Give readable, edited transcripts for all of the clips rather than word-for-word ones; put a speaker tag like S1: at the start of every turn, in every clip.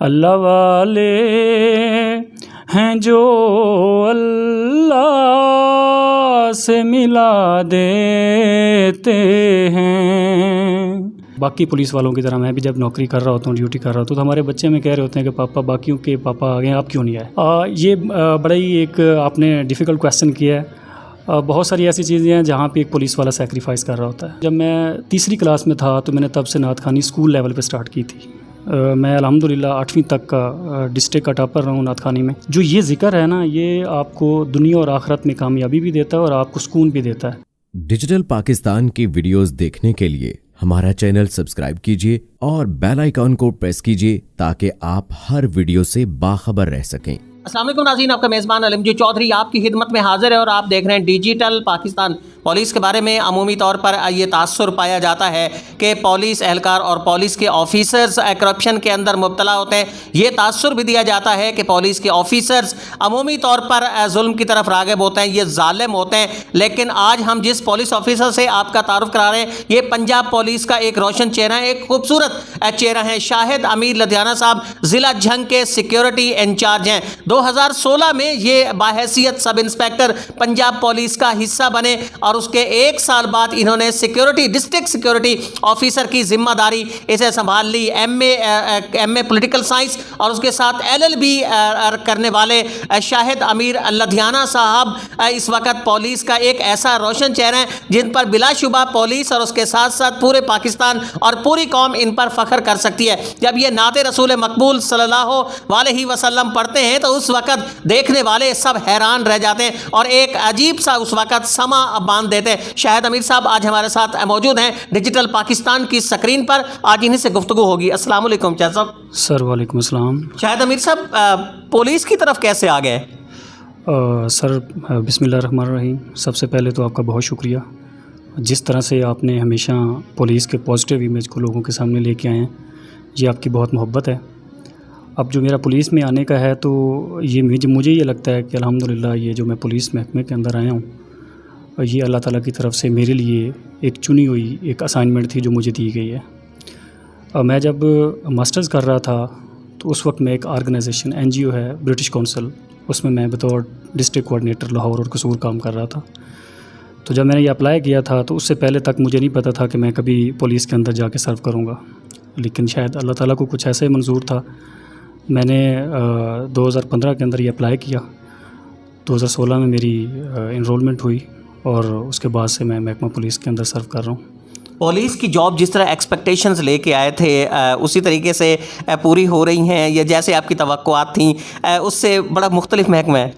S1: अल्लाह वाले हैं जो अल्लाह से मिला देते हैं। बाकी पुलिस वालों की तरह मैं भी जब नौकरी कर रहा होता हूँ, ड्यूटी कर रहा होता हूँ, तो हमारे बच्चे में कह रहे होते हैं कि पापा बाकियों के पापा आ गए, आप क्यों नहीं आए। ये बड़ा ही एक आपने डिफ़िकल्ट क्वेश्चन किया है। बहुत सारी ऐसी चीज़ें हैं जहाँ पे एक पुलिस वाला सेक्रीफाइस कर रहा होता है। जब मैं तीसरी क्लास में था तो मैंने तब से नात खानी स्कूल लेवल पे स्टार्ट की थी। मैं अल्हम्दुलिल्लाह 8वीं तक का डिस्ट्रिक्ट का टॉपर रहा हूँ नात खानी में। जो ये ज़िक्र है ना, ये आपको दुनिया और आखिरत में कामयाबी भी देता है और आपको सुकून भी देता है।
S2: डिजिटल पाकिस्तान की वीडियोस देखने के लिए हमारा चैनल सब्सक्राइब कीजिए और बेल आइकॉन को प्रेस कीजिए ताकि आप हर वीडियो से बाखबर रह सकें।
S3: अस्सलाम वालेकुम नाज़रीन, आपका मेज़बान अलमजी चौधरी आपकी खिदमत में हाजिर है और आप देख रहे हैं डिजिटल पाकिस्तान। पुलिस के बारे में अमूमी तौर पर ये तासुर पाया जाता है कि पुलिस एहलकार और पुलिस के ऑफिसर्स करप्शन के अंदर मुब्तला होते हैं। ये तासुर भी दिया जाता है कि पुलिस के ऑफिसर्स अमूमी तौर पर जुल्म की तरफ राग़िब होते हैं, ये जालिम होते हैं। लेकिन आज हम जिस पुलिस ऑफिसर से आपका तारुफ करा रहे हैं, ये पंजाब पुलिस का एक रोशन चेहरा है, एक खूबसूरत चेहरा है। शाहिद अमीर लुधियाना साहब ज़िला झंग के सिक्योरिटी इंचार्ज हैं। 2016 में ये बाहैसियत सब इंस्पेक्टर पंजाब पुलिस का हिस्सा बने और उसके एक साल बाद इन्होंने सिक्योरिटी डिस्ट्रिक्ट सिक्योरिटी ऑफिसर की जिम्मेदारी इसे संभाल ली। एमए पॉलिटिकल साइंस और उसके साथ एलएलबी करने वाले शाहिद अमीर लुधियाना साहब इस वक्त पुलिस का एक ऐसा रोशन चेहरा है जिन पर बिलाशुबा पुलिस और उसके साथ साथ पूरे पाकिस्तान और पूरी कौम इन पर फ़ख्र कर सकती है। जब ये नाते रसूल मकबूल सल्लल्लाहु अलैहि वसल्लम पढ़ते हैं तो उस वक्त देखने वाले सब हैरान रह जाते हैं और एक अजीब सा उस वक्त समा बांध देते हैं। शाहिद अमीर साहब आज हमारे साथ मौजूद हैं डिजिटल पाकिस्तान की स्क्रीन पर। आज इन्हीं से गुफ्तगू होगी। अस्सलाम वालेकुम शाहिद साहब।
S1: सर वालेकुम अस्सलाम।
S3: शाहिद अमीर साहब, पुलिस की तरफ कैसे आ गए?
S1: सर बिस्मिल्लाहिर्रहमानिर्रहीम, सबसे पहले तो आपका बहुत शुक्रिया। जिस तरह से आपने हमेशा पुलिस के पॉजिटिव इमेज को लोगों के सामने लेके आए हैं, ये आपकी बहुत मोहब्बत है। अब जो मेरा पुलिस में आने का है तो ये मुझे ये लगता है कि अल्हम्दुलिल्लाह ये जो मैं पुलिस महकमे के अंदर आया हूँ, ये अल्लाह ताला की तरफ से मेरे लिए एक चुनी हुई एक असाइनमेंट थी जो मुझे दी गई है। मैं जब मास्टर्स कर रहा था तो उस वक्त मैं एक ऑर्गेनाइजेशन एनजीओ है ब्रिटिश काउंसिल, उसमें मैं बतौर डिस्ट्रिक्ट कोऑर्डिनेटर लाहौर और कसूर काम कर रहा था। तो जब मैंने ये अप्लाई किया था तो उससे पहले तक मुझे नहीं पता था कि मैं कभी पुलिस के अंदर जाके सर्व करूँगा, लेकिन शायद अल्लाह ताला को कुछ ऐसे मंजूर था। मैंने 2015 के अंदर ये अप्लाई किया, 2016 में मेरी इनरोलमेंट हुई और उसके बाद से मैं महकमा पुलिस के अंदर सर्व कर रहा हूँ।
S3: पुलिस की जॉब जिस तरह एक्सपेक्टेशंस लेके आए थे उसी तरीके से पूरी हो रही हैं या जैसे आपकी तवक्कुआत थी उससे बड़ा मुख्तलिफ महकमा है?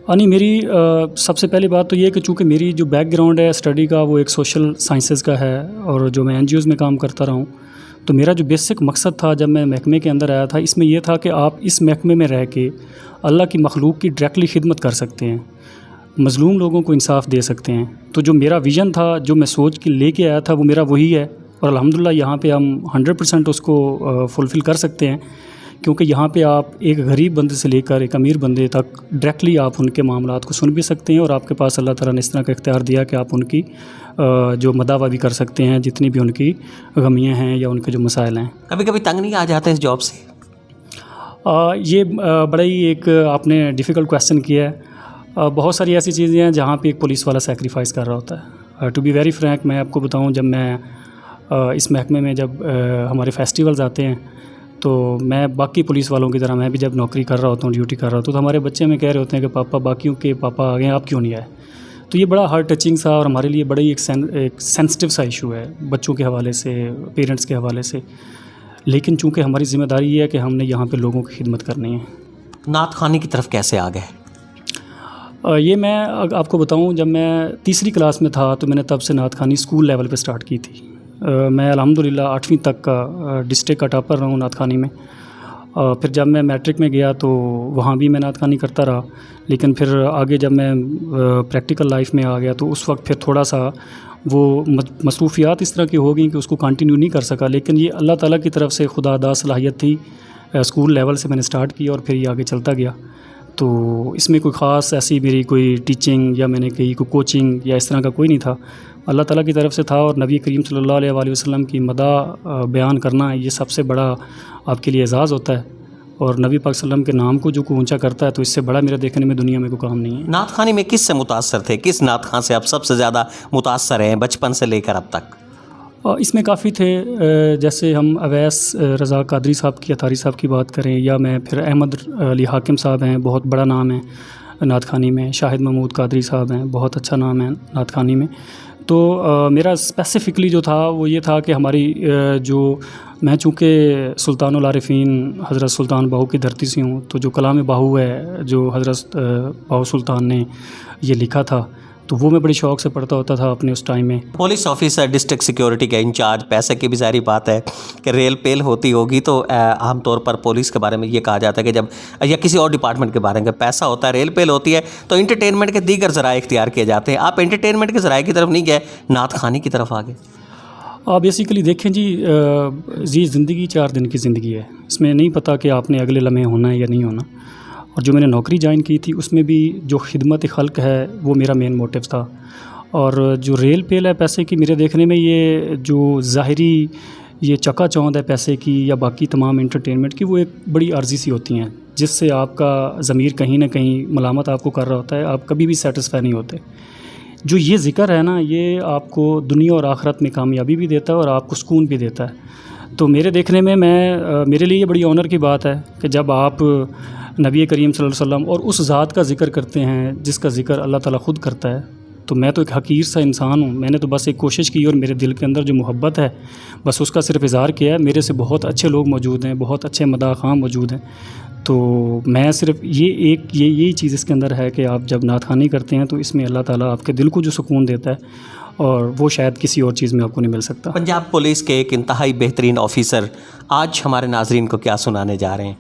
S1: नहीं, मेरी सबसे पहली बात तो ये कि चूँकि मेरी जो बैकग्राउंड है स्टडी का वो एक सोशल साइंसेज़ का है और जो मैं एनजीओज़ में काम करता रहा हूँ, तो मेरा जो बेसिक मकसद था जब मैं महकमे के अंदर आया था, इसमें यह था कि आप इस महकमे में रह के अल्लाह की मखलूक की डायरेक्टली खिदमत कर सकते हैं, मज़लूम लोगों को इंसाफ दे सकते हैं। तो जो मेरा विज़न था, जो मैं सोच के लेके आया था, वो मेरा वही है और अल्हम्दुलिल्लाह यहाँ पे हम 100% उसको फुलफ़िल कर सकते हैं, क्योंकि यहाँ पे आप एक गरीब बंदे से लेकर एक अमीर बंदे तक डायरेक्टली आप उनके मामलात को सुन भी सकते हैं और आपके पास अल्लाह ताला ने इस तरह का इख्तियार दिया कि आप उनकी जो मदावा भी कर सकते हैं, जितनी भी उनकी गमियाँ हैं या उनके जो मसाइल हैं।
S3: कभी कभी तंग नहीं आ जाते इस जॉब से?
S1: ये बड़ा ही एक आपने डिफ़िकल्ट क्वेश्चन किया है। बहुत सारी ऐसी चीज़ें हैं जहाँ पे एक पुलिस वाला सेक्रीफाइस कर रहा होता है। टू बी वेरी फ्रैंक, मैं आपको बताऊँ, जब मैं इस महकमे में जब हमारे फेस्टिवल्स आते हैं तो मैं बाकी पुलिस वालों की तरह मैं भी जब नौकरी कर रहा होता हूँ, ड्यूटी कर रहा होता हूँ, तो हमारे बच्चे में कह रहे होते हैं कि पापा बाकियों के पापा आ गए, आप क्यों नहीं आए। तो ये बड़ा हार्ट टचिंग सा और हमारे लिए बड़ा ही एक सेंसिटिव सा इशू है बच्चों के हवाले से, पेरेंट्स के हवाले से। लेकिन चूँकि हमारी ज़िम्मेदारी ये है कि हमने यहाँ पे लोगों की खिदमत करनी है।
S3: नात खानी की तरफ कैसे आ गए?
S1: ये मैं आपको बताऊं, जब मैं तीसरी क्लास में था तो मैंने तब से नात खानी स्कूल लेवल पे स्टार्ट की थी। मैं अल्हम्दुलिल्लाह 8वीं तक का डिस्ट्रिक्ट का टॉपर रहा हूँ नात खानी में। फिर जब मैं मैट्रिक में गया तो वहाँ भी मैं नात खानी करता रहा, लेकिन फिर आगे जब मैं प्रैक्टिकल लाइफ में आ गया तो उस वक्त फिर थोड़ा सा वो मसरूफियात इस तरह की हो गई कि उसको कंटिन्यू नहीं कर सका। लेकिन ये अल्लाह ताला की तरफ से खुदादा सलाहियत थी, स्कूल लेवल से मैंने स्टार्ट की और फिर ये आगे चलता गया। तो इसमें कोई ख़ास ऐसी मेरी कोई टीचिंग या मैंने कहीं कोई कोचिंग या इस तरह का कोई नहीं था, अल्लाह ताला की तरफ से था। और नबी करीम सल्लल्लाहु अलैहि वसल्लम की मदा बयान करना ये सबसे बड़ा आपके लिए एज़ाज़ होता है। और नबी पाक सल्लम के नाम को जो कोई ऊंचा करता है, तो इससे बड़ा मेरा देखने में दुनिया में कोई काम नहीं है।
S3: नात खानी में किस से मुतासर थे, किस नात खां से आप सबसे ज़्यादा मुतासर हैं बचपन से लेकर अब तक?
S1: इसमें काफ़ी थे, जैसे हम अवैस रज़ा कादरी साहब की, अतारी साहब की बात करें, या मैं फिर अहमद अली हाकिम साहब हैं, बहुत बड़ा नाम है नात खानी में। शाहिद महमूद कादरी साहब हैं, बहुत अच्छा नाम है नात खानी में। तो मेरा स्पेसिफ़िकली जो था वो ये था कि हमारी जो मैं चूँकि सुल्तानुल आरिफ़ीन हज़रत सुल्तान बाहू की धरती से हूँ, तो जो कलाम बाहू है जो हज़रत बाहू सुल्तान ने ये लिखा था, तो वो मैं बड़ी शौक़ से पढ़ता होता था अपने उस टाइम में।
S3: पुलिस ऑफिसर, डिस्ट्रिक्ट सिक्योरिटी का इंचार्ज, पैसे की भी ज़ाहिर बात है कि रेल पेल होती होगी, तो आमतौर पर पुलिस के बारे में ये कहा जाता है कि जब, या किसी और डिपार्टमेंट के बारे में पैसा होता है, रेल पेल होती है, तो इंटरटेनमेंट के दीगर ज़राए इख्तियार किए जाते हैं। आप इंटरटेनमेंट के ज़राए की तरफ नहीं गए, नात खानी की तरफ आ गए।
S1: आप बेसिकली देखें जी, ये ज़िंदगी 4 दिन की ज़िंदगी है, इसमें नहीं पता कि आपने अगले लम्हे होना है या नहीं होना। और जो मैंने नौकरी ज्वाइन की थी उसमें भी जो खिदमत खल्क है वो मेरा मेन मोटिव था। और जो रेल पेल है पैसे की, मेरे देखने में ये जो ज़ाहिरी ये चकाचौंध है पैसे की या बाकी तमाम एंटरटेनमेंट की, वो एक बड़ी आर्जी सी होती हैं जिससे आपका ज़मीर कहीं ना कहीं मलामत आपको कर रहा होता है, आप कभी भी सेटिस्फाई नहीं होते। जो ये ज़िक्र है ना, ये आपको दुनिया और आखिरत में कामयाबी भी देता है और आपको सुकून भी देता है। तो मेरे देखने में मेरे लिए ये बड़ी ऑनर की बात है कि जब आप नबी करीम सल्लल्लाहु अलैहि वसल्लम और उस ज़ात का ज़िक्र करते हैं जिसका ज़िक्र अल्लाह ताला ख़ुद करता है। तो मैं तो एक हकीर सा इंसान हूँ, मैंने तो बस एक कोशिश की और मेरे दिल के अंदर जो मोहब्बत है बस उसका सिर्फ इज़हार किया है। मेरे से बहुत अच्छे लोग मौजूद हैं, बहुत अच्छे मदाह खां मौजूद हैं। तो मैं सिर्फ यही चीज़ इसके अंदर है कि आप जब नात खानी करते हैं तो इसमें अल्लाह ताला आपके दिल को जो सुकून देता है, और वो शायद किसी और चीज़ में आपको नहीं मिल सकता।
S3: पंजाब पुलिस के एक इंतहाई बेहतरीन ऑफिसर आज हमारे नाजरीन को क्या सुनाने जा रहे हैं?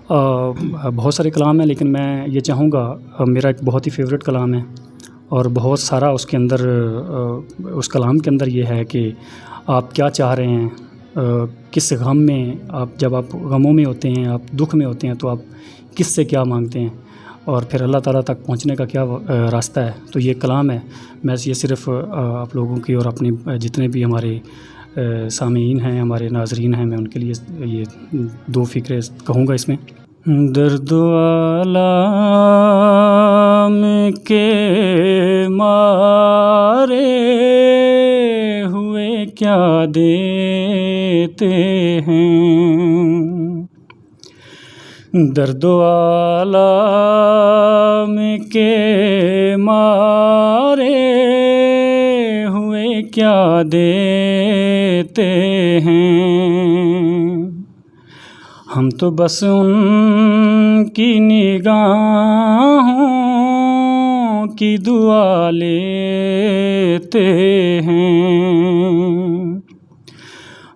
S1: बहुत सारे कलाम हैं, लेकिन मैं ये चाहूँगा, मेरा एक बहुत ही फेवरेट कलाम है और बहुत सारा उसके अंदर उस कलाम के अंदर ये है कि आप क्या चाह रहे हैं, किस गम में आप, जब आप गमों में होते हैं, आप दुख में होते हैं, तो आप किस से क्या मांगते हैं और फिर अल्लाह ताला तक पहुंचने का क्या रास्ता है। तो ये कलाम है, मैं ये सिर्फ़ आप लोगों की और अपने जितने भी हमारे सामीन हैं, हमारे नाजरीन हैं, मैं उनके लिए ये 2 फ़िक्रे कहूँगा इसमें। दर्द आलम के मारे हुए क्या देते हैं, दर्द आलम के मारे हुए क्या देते हैं, हम तो बस उनकी निगाहों की दुआ लेते हैं,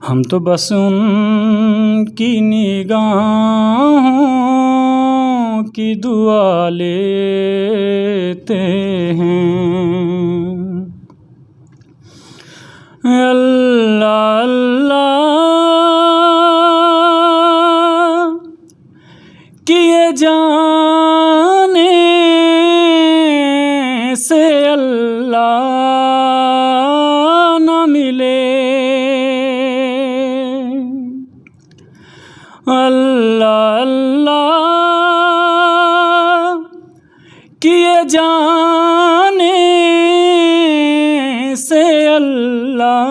S1: हम तो बस उनकी निगाहों की दुआ लेते हैं। अल्लाह अल्लाह किए जाने से अल्लाह न मिले, अल्लाह अल्लाह किए जाने से अल्लाह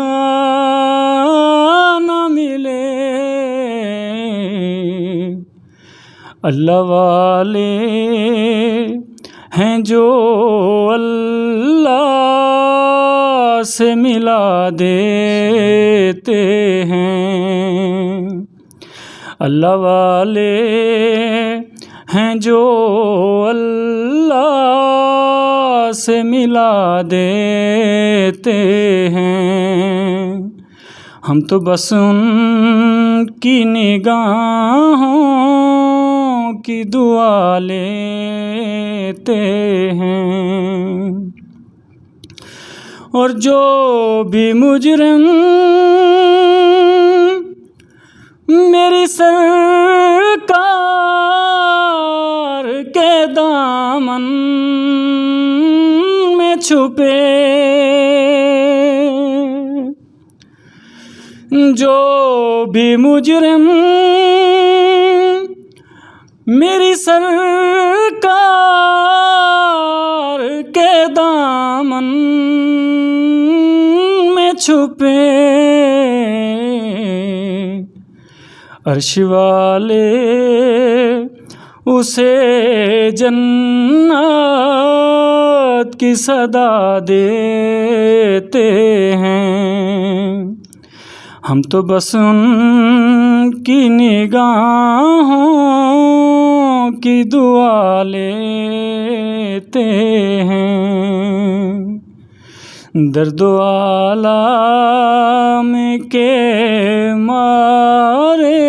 S1: न मिले, अल्लाह वाले हैं जो अल्लाह से मिला देते हैं, अल्लाह वाले हैं जो अल्लाह से मिला देते हैं, हम तो बस उनकी निगाहों की दुआ लेते हैं। और जो भी मुजरिम मेरी सरकार के दामन में छुपे, जो भी मुजरिम मेरी सरकार के दामन में छुपे अर्श वाले उसे जन्नत की सदा देते हैं। हम तो बस उनकी निगाहों की दुआ लेते हैं। दर्द आलम के मारे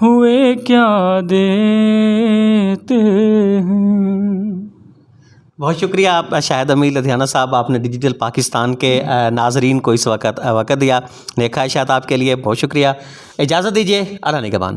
S1: हुए क्या देते हैं।
S3: बहुत शुक्रिया आप शाहिद अमीर लुधियाना साहब, आपने डिजिटल पाकिस्तान के नाजरीन को इस वक्त दिया। नेक ख्वाहिशात आपके लिए, बहुत शुक्रिया। इजाज़त दीजिए, अल्लाह निगहबान।